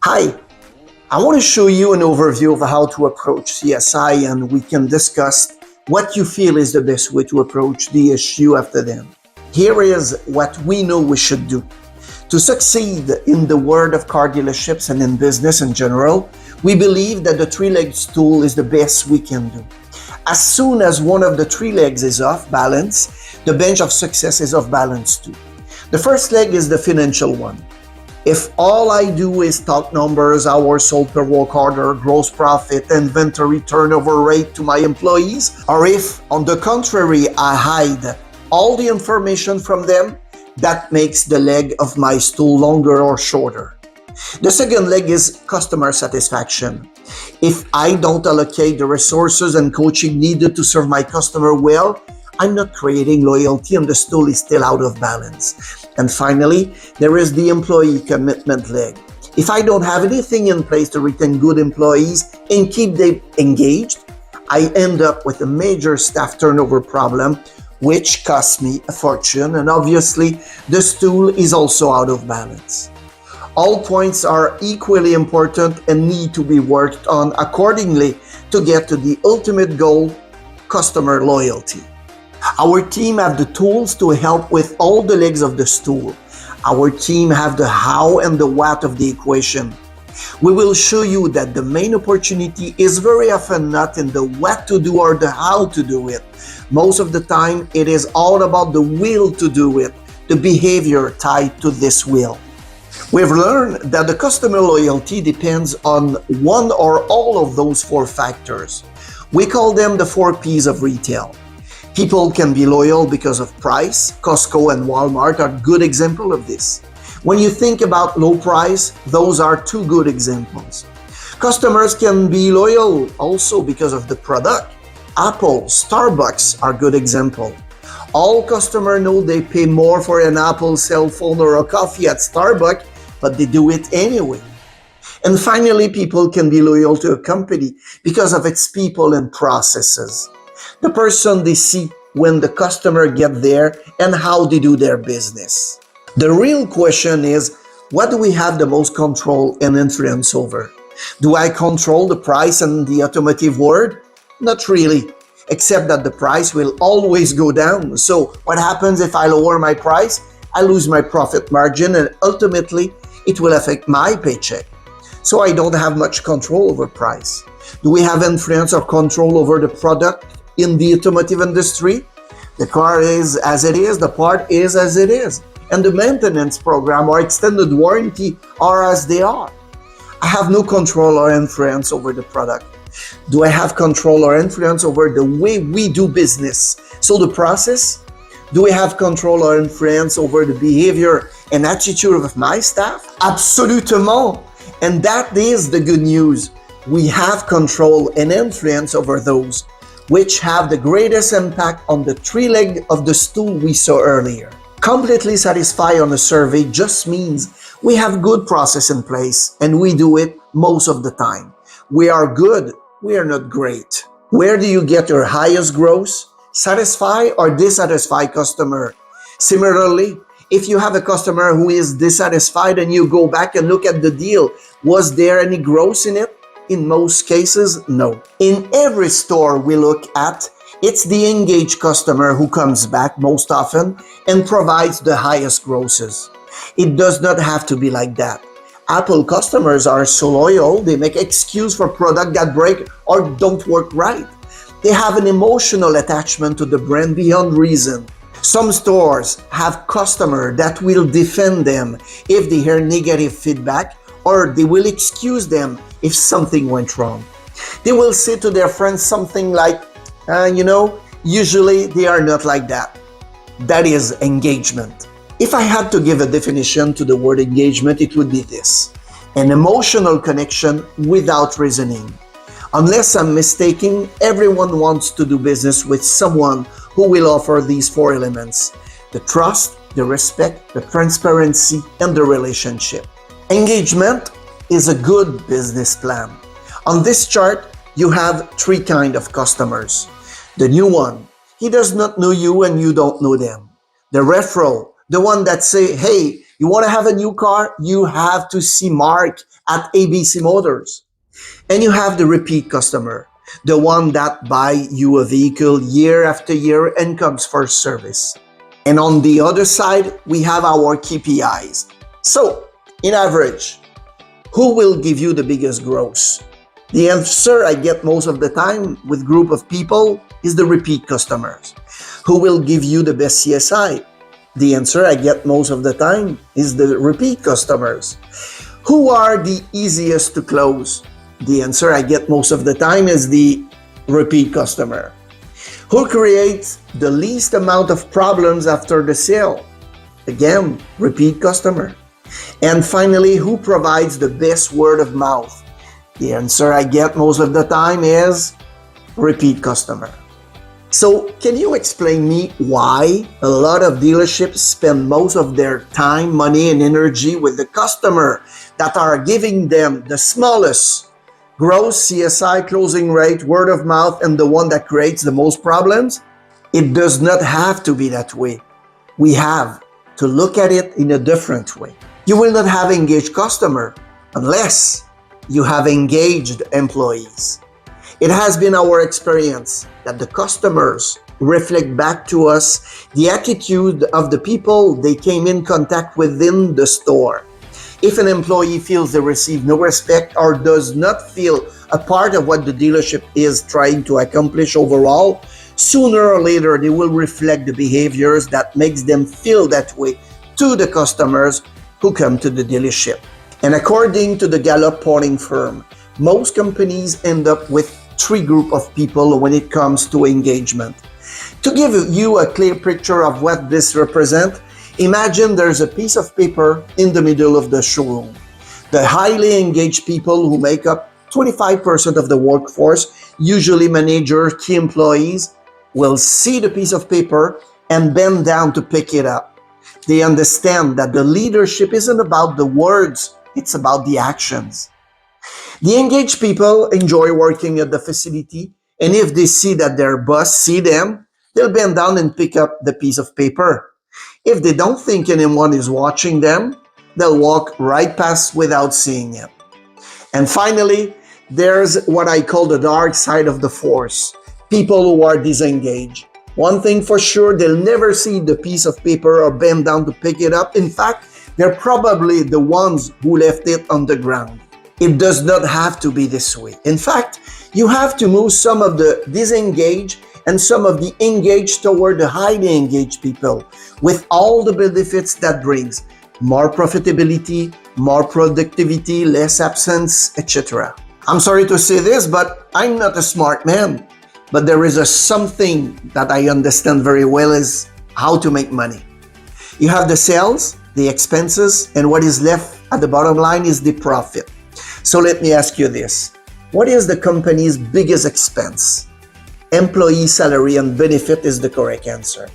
Hi, I want to show you an overview of how to approach CSI, and we can discuss what you feel is the best way to approach the issue after them. Here is what we know we should do. To succeed in the world of car dealerships and in business in general, we believe that the three-legged stool is the best we can do. As soon as one of the three legs is off balance, the bench of success is off balance too. The first leg is the financial one. If all I do is talk numbers, hours sold per work order, gross profit, inventory turnover rate to my employees, or if, on the contrary, I hide all the information from them, that makes the leg of my stool longer or shorter. The second leg is customer satisfaction. If I don't allocate the resources and coaching needed to serve my customer well, I'm not creating loyalty and the stool is still out of balance. And finally, there is the employee commitment leg. If I don't have anything in place to retain good employees and keep them engaged, I end up with a major staff turnover problem, which costs me a fortune, and obviously the stool is also out of balance. All points are equally important and need to be worked on accordingly to get to the ultimate goal, customer loyalty. Our team have the tools to help with all the legs of the stool. Our team have the how and the what of the equation. We will show you that the main opportunity is very often not in the what to do or the how to do it. Most of the time, it is all about the will to do it, the behavior tied to this will. We've learned that the customer loyalty depends on one or all of those four factors. We call them the 4 P's of retail. People can be loyal because of price. Costco and Walmart are good examples of this. When you think about low price, those are two good examples. Customers can be loyal also because of the product. Apple, Starbucks are good examples. All customers know they pay more for an Apple cell phone or a coffee at Starbucks, but they do it anyway. And finally, people can be loyal to a company because of its people and processes. The person they see when the customer get there and how they do their business. The real question is, what do we have the most control and influence over? Do I control the price in the automotive world? Not really, except that the price will always go down. So what happens if I lower my price? I lose my profit margin and ultimately it will affect my paycheck. So I don't have much control over price. Do we have influence or control over the product in the automotive industry? The car is as it is, the part is as it is, and the maintenance program or extended warranty are as they are. I have no control or influence over the product. Do I have control or influence over the way we do business? So the process? Do we have control or influence over the behavior and attitude of my staff? Absolument! And that is the good news. We have control and influence over those, which have the greatest impact on the three leg of the stool we saw earlier. Completely satisfied on a survey just means we have good process in place and we do it most of the time. We are good, we are not great. Where do you get your highest gross? Satisfied or dissatisfied customer? Similarly, if you have a customer who is dissatisfied and you go back and look at the deal, was there any gross in it? In most cases, no. In every store we look at, it's the engaged customer who comes back most often and provides the highest grosses. It does not have to be like that. Apple customers are so loyal, they make excuse for product that break or don't work right. They have an emotional attachment to the brand beyond reason. Some stores have customers that will defend them if they hear negative feedback, or they will excuse them if something went wrong. They will say to their friends something like, usually they are not like that. That is engagement. If I had to give a definition to the word engagement, it would be this: an emotional connection without reasoning. Unless I'm mistaken, everyone wants to do business with someone who will offer these 4 elements: the trust, the respect, the transparency, and the relationship. Engagement is a good business plan. On this chart, you have 3 kinds of customers. The new one, he does not know you and you don't know them. The referral, the one that say, hey, You want to have a new car? You have to see Mark at ABC Motors. And you have the repeat customer, the one that buy you a vehicle year after year and comes for service. And on the other side, we have our KPIs. So, in average, who will give you the biggest growth? The answer I get most of the time with group of people is the repeat customers. Who will give you the best CSI? The answer I get most of the time is the repeat customers. Who are the easiest to close? The answer I get most of the time is the repeat customer. Who creates the least amount of problems after the sale? Again, repeat customer. And finally, who provides the best word of mouth? The answer I get most of the time is repeat customer. So, can you explain me why a lot of dealerships spend most of their time, money, and energy with the customer that are giving them the smallest gross CSI, closing rate, word of mouth, and the one that creates the most problems? It does not have to be that way. We have to look at it in a different way. You will not have engaged customer unless you have engaged employees. It has been our experience that the customers reflect back to us the attitude of the people they came in contact with in the store. If an employee feels they receive no respect or does not feel a part of what the dealership is trying to accomplish overall, sooner or later they will reflect the behaviors that makes them feel that way to the customers who come to the dealership. And according to the Gallup polling firm, most companies end up with three groups of people when it comes to engagement. To give you a clear picture of what this represents, imagine there's a piece of paper in the middle of the showroom. The highly engaged people who make up 25% of the workforce, usually managers, key employees, will see the piece of paper and bend down to pick it up. They understand that the leadership isn't about the words, it's about the actions. The engaged people enjoy working at the facility, and if they see that their boss see them, they'll bend down and pick up the piece of paper. If they don't think anyone is watching them, they'll walk right past without seeing it. And finally, there's what I call the dark side of the force, people who are disengaged. One thing for sure, they'll never see the piece of paper or bend down to pick it up. In fact, they're probably the ones who left it on the ground. It does not have to be this way. In fact, you have to move some of the disengaged and some of the engaged toward the highly engaged people with all the benefits that brings: more profitability, more productivity, less absence, etc. I'm sorry to say this, but I'm not a smart man. But there is something that I understand very well is how to make money. You have the sales, the expenses, and what is left at the bottom line is the profit. So let me ask you this. What is the company's biggest expense? Employee salary and benefit is the correct answer.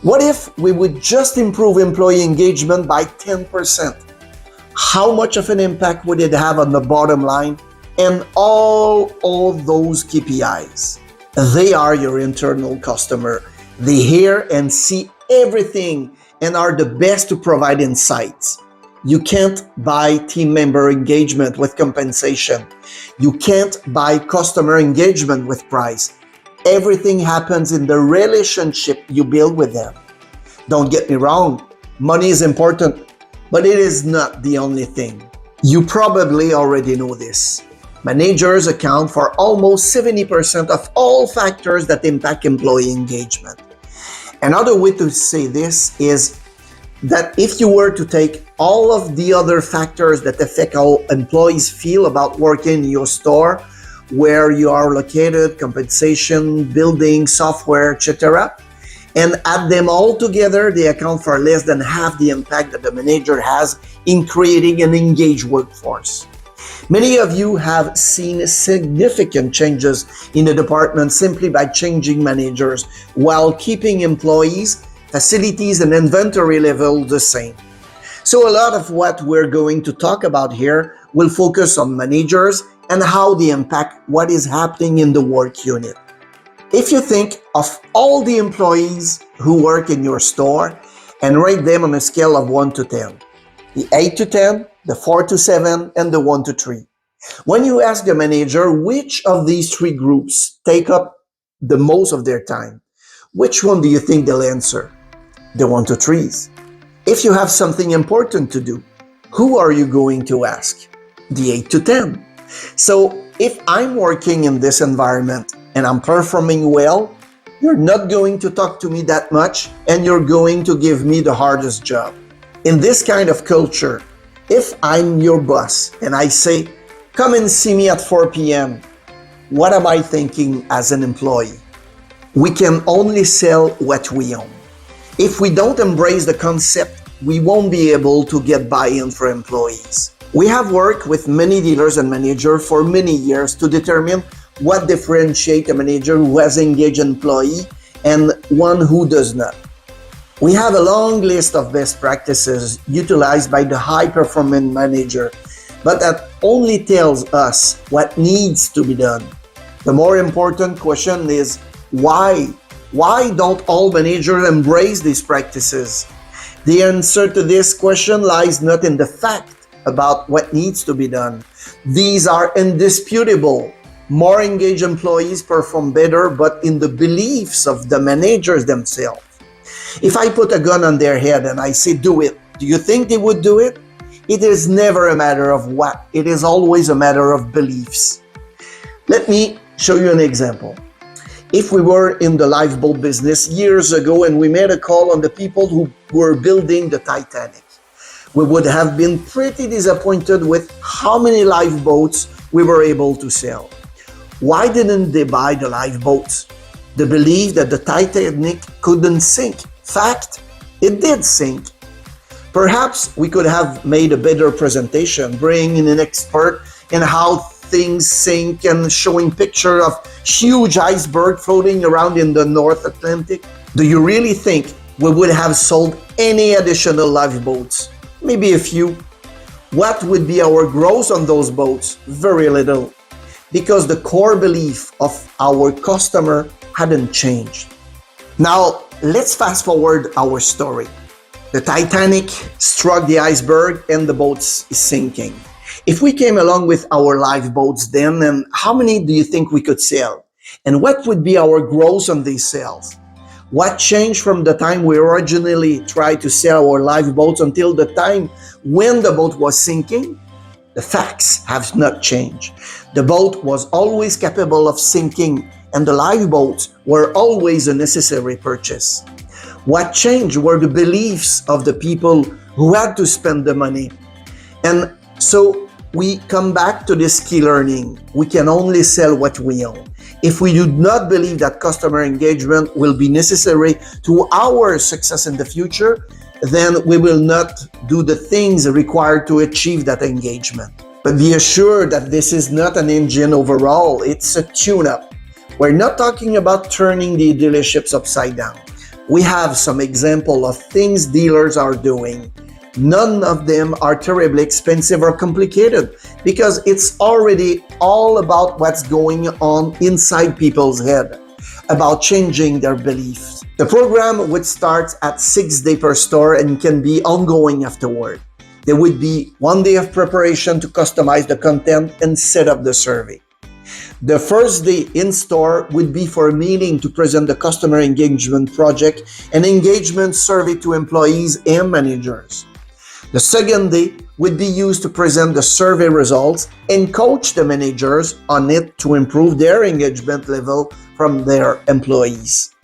What if we would just improve employee engagement by 10%? How much of an impact would it have on the bottom line and all those KPIs? They are your internal customer. They hear and see everything and are the best to provide insights. You can't buy team member engagement with compensation. You can't buy customer engagement with price. Everything happens in the relationship you build with them. Don't get me wrong, money is important, but it is not the only thing. You probably already know this. Managers account for almost 70% of all factors that impact employee engagement. Another way to say this is that if you were to take all of the other factors that affect how employees feel about working in your store, where you are located, compensation, building, software, etc., and add them all together, they account for less than half the impact that the manager has in creating an engaged workforce. Many of you have seen significant changes in the department simply by changing managers while keeping employees, facilities, and inventory level the same. So a lot of what we're going to talk about here will focus on managers and how they impact what is happening in the work unit. If you think of all the employees who work in your store and rate them on a scale of 1 to 10, the 8 to 10, the 4 to 7, and the 1 to 3. When you ask the manager which of these three groups take up the most of their time, which one do you think they'll answer? The 1 to 3s. If you have something important to do, who are you going to ask? The 8 to 10. So if I'm working in this environment and I'm performing well, you're not going to talk to me that much and you're going to give me the hardest job. In this kind of culture, if I'm your boss and I say, come and see me at 4 p.m., what am I thinking as an employee? We can only sell what we own. If we don't embrace the concept, we won't be able to get buy-in for employees. We have worked with many dealers and managers for many years to determine what differentiates a manager who has engaged an employee and one who does not. We have a long list of best practices utilized by the high-performing manager, but that only tells us what needs to be done. The more important question is why? Why don't all managers embrace these practices? The answer to this question lies not in the fact about what needs to be done. These are indisputable. More engaged employees perform better, but in the beliefs of the managers themselves. If I put a gun on their head and I say, do it, do you think they would do it? It is never a matter of what. It is always a matter of beliefs. Let me show you an example. If we were in the lifeboat business years ago and we made a call on the people who were building the Titanic, we would have been pretty disappointed with how many lifeboats we were able to sell. Why didn't they buy the lifeboats? The belief that the Titanic couldn't sink. Fact, it did sink. Perhaps we could have made a better presentation, bringing in an expert in how things sink and showing picture of huge iceberg floating around in the North Atlantic. Do you really think we would have sold any additional lifeboats? Maybe a few. What would be our growth on those boats? Very little, because the core belief of our customer hadn't changed. Now, let's fast forward our story. The Titanic struck the iceberg and the boat is sinking. If we came along with our lifeboats then how many do you think we could sell? And what would be our growth on these sales? What changed from the time we originally tried to sell our lifeboats until the time when the boat was sinking? The facts have not changed. The boat was always capable of sinking and the lifeboats were always a necessary purchase. What changed were the beliefs of the people who had to spend the money. And so we come back to this key learning. We can only sell what we own. If we do not believe that customer engagement will be necessary to our success in the future, then we will not do the things required to achieve that engagement. But be assured that this is not an engine overhaul, it's a tune-up. We're not talking about turning the dealerships upside down. We have some example of things dealers are doing. None of them are terribly expensive or complicated because it's already all about what's going on inside people's head, about changing their beliefs. The program would start at 6 days per store and can be ongoing afterward. There would be 1 day of preparation to customize the content and set up the survey. The first day in store would be for a meeting to present the customer engagement project and engagement survey to employees and managers. The second day would be used to present the survey results and coach the managers on it to improve their engagement level from their employees.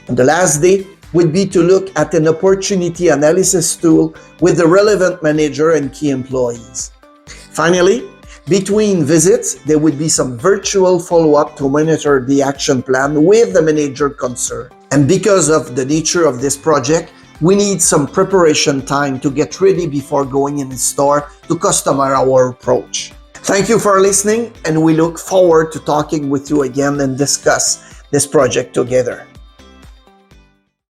And the last day would be to look at an opportunity analysis tool with the relevant manager and key employees. Finally, between visits, there would be some virtual follow-up to monitor the action plan with the manager concerned. And because of the nature of this project, we need some preparation time to get ready before going in the store to customize our approach. Thank you for listening, and we look forward to talking with you again and discuss this project together.